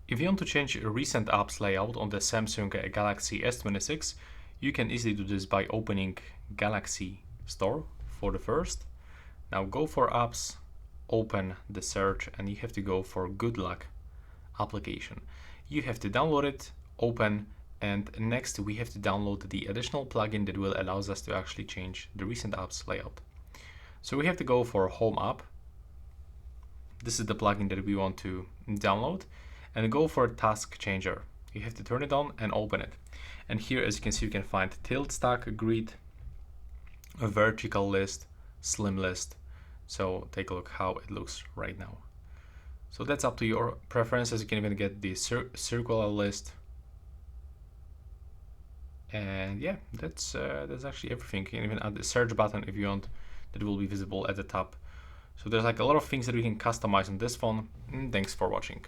If you want to change a recent apps layout on the Samsung Galaxy S26, you can easily do this by opening Galaxy Store for the first. Now go for apps, open the search, and you have to go for Good Luck application. You have to download it, open, and next we have to download the additional plugin that will allow us to actually change the recent apps layout. So we have to go for Home App. This is the plugin that we want to download, and go for Task Changer. You have to turn it on and open it. And here, as you can see, you can find tilt, stack, grid, a vertical list, slim list. So take a look how it looks right now. So that's up to your preferences. You can even get the circular list. And yeah, that's actually everything. You can even add the search button if you want, that will be visible at the top. So there's like a lot of things that we can customize on this phone. Thanks for watching.